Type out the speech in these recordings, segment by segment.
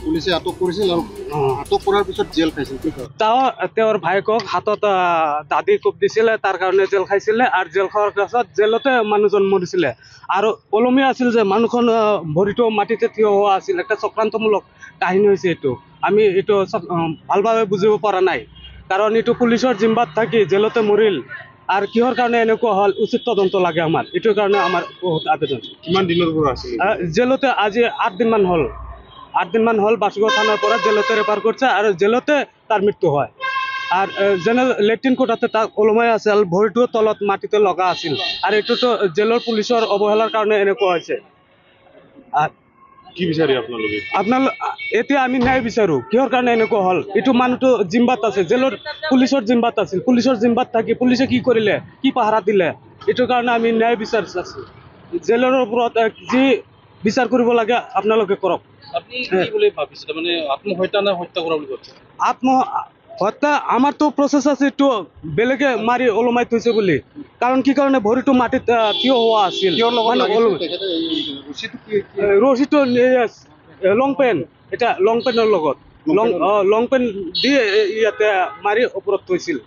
পুলিচে আটক কৰিছিল আৰু আটক কৰাৰ পিছত জেল খাইছিল তেওঁৰ ভায়েকক হাতত দাদি কোপ দিছিলে তাৰ কাৰণে জেল খাইছিলে আৰু জেল খোৱাৰ পাছত জেলতে মানুহজন মৰিছিলে আৰু ওলমীয়া আছিল যে মানুহখন ভৰিটো মাটিতে থিয় হোৱা আছিল একটা চক্ৰান্তমূলক কাহিনী হৈছে এইটো আমি এইটো ভালভাৱে বুজিব পৰা নাই কাৰণ এইটো পুলিচৰ জিম্মাত থাকি জেলতে মৰিল আৰ কিহৰ কাৰণে এনেকুৱা হল উচিত তদন্ত লাগে আমাৰ এটাৰ কাৰণে আমাৰ বহুত আবেদন কিমান দিনৰ পৰা আছিল জেলতে আজি 8 দিন মান হল 8 দিন মান হল বাসুগাঁও থানার পৰা জেলতে ৰেফাৰ কৰছে আৰ জেলতে তাৰ মৃত্যু হয় আৰ জেনেৰেল লেট্ৰিন কোঠাতে তাক ওলমাই আছে আৰ ভৰিটো তলত মাটিতে লগা আছিল আৰ এইটোতো জেলৰ পুলিচৰ অৱহেলাৰ কাৰণে এনেকুৱা হৈছে আৰ কি বিচাৰি আপোনালোকে এতিয়া আমি ন্যায় বিচাৰো কিহৰ কাৰণে এনেকুৱা হল এইটো মানুহটো জিম্বাত আছে জেলৰ পুলিচৰ জিম্বাত আছিল পুলিচৰ জিম্বাত থাকি পুলিচে কি কৰিলে কি পাহাৰা দিলে এইটোৰ কাৰণে আমি ন্যায় বিচাৰিছো জেলৰ ওপৰত যি বিচাৰ কৰিব লাগে আপোনালোকে কৰক আপনি কি বলে ভাবিছিল মানে আত্মহত্যা না হত্যা কৰা বুলি কৈছে আত্মহত্যা আমার তো প্রসেস আছে একটু বেলেগে মারি ওলমাই থৈছে বলি কারণ কি কারণে ভরিটো মাটিত থিয় হওয়া আছিল রশিটো লং পেন এটা লং পেনের লগত লং পেন দিয়ে ইয়াতে মারি ওপৰত থৈছিল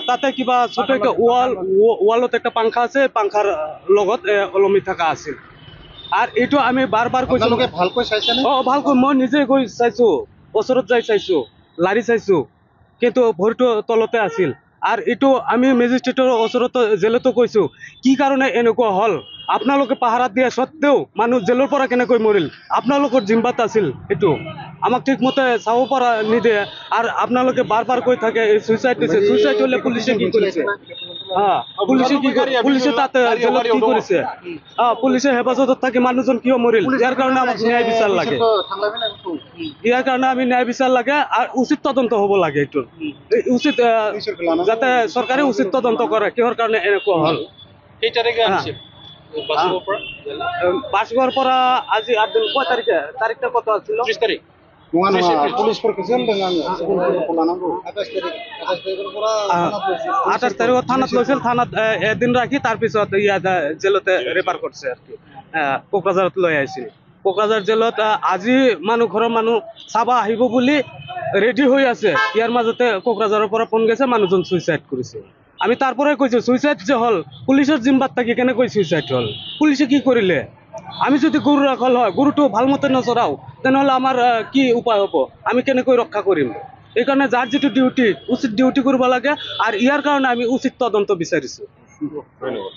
তাতে কিবা ছোট একটা ওয়ালত একটা পাংখা আছে পাংখার লগত ওলমি থাকা আছিল আর এইটো আমি বারবার কৈছো ভালকৈ চাইছে ভালকৈ মই নিজে গৈ চাইছো ওচৰত যাই চাইছো লাৰি চাইছো কিন্তু ভৰিটো তলতে আছিল আৰু এইটো আমি মেজিষ্ট্ৰেটৰ ওচৰত জেলতো কৈছো কি কাৰণে এনেকুৱা হল আপোনালোকে পাহাৰা দিয়া সত্ত্বেও মানুহ জেলৰ পৰা কেনেকৈ মৰিল আপোনালোকৰ জিম্বাত আছিল এইটো আমাক ঠিকমতে চাব পৰা নিদিয়ে আৰু আপোনালোকে বাৰ কৈ থাকে সুইচাইড দিছে সুইচাইড হলে পুলিচে কি কৰিছে পুলিচে তাত জেলত কি কৰিছে পুলিচে হেফাজতত থাকি মানুহজন কিয় মৰিল ইয়াৰ কাৰণে আমাক ন্যায় বিচাৰ লাগে ইয়াৰ কাৰণে আমি ন্যায় বিচাৰ লাগে আৰু উচিত তদন্ত হ'ব লাগে এইটো উচিত যাতে চৰকাৰে উচিত তদন্ত কৰে কিহৰ কাৰণে এনেকুৱা হল এই তাৰিখে আহিছে বাসগড়ৰ পৰা আজি 8 দিন কয় তাৰিখে তাৰিখটা কত আছিল 30 তাৰিখ পুলিচ প্ৰকেশন 28 তাৰিখত থানাত লৈছিল থানাত এদিন ৰাখি তাৰপিছত ইয়াত জেলতে ৰেফাৰ কৰিছে আৰু কি কোকৰাঝাৰত লৈ আহিছিল কোকৰাঝাৰ জেলত আজি ঘৰৰ মানুহ চাবা আহিব বুলি ৰেডি হৈ আছে ইয়াৰ মাজতে কোকৰাঝাৰৰ পৰা ফোন গৈছে মানুহজন সুইচাইড কৰিছে আমি তাৰপৰে কৈছো সুইসাইড যে হল পুলিশেৰ জিম্বাত থাকি কেনেকৈ সুইসাইড হল পুলিশে কি কৰিলে আমি যদি গৰু ৰাখল হয় গৰুটো ভাল মতে নচৰাও তেনেহলে আমাৰ কি উপায় হব আমি কেনেকৈ ৰক্ষা কৰিম এই কাৰণে যাৰ যেটো ডিউটি উচিত ডিউটি কৰিব লাগে আৰ ইয়াৰ কাৰণে আমি উচিত তদন্ত বিচাৰিছো ধন্যবাদ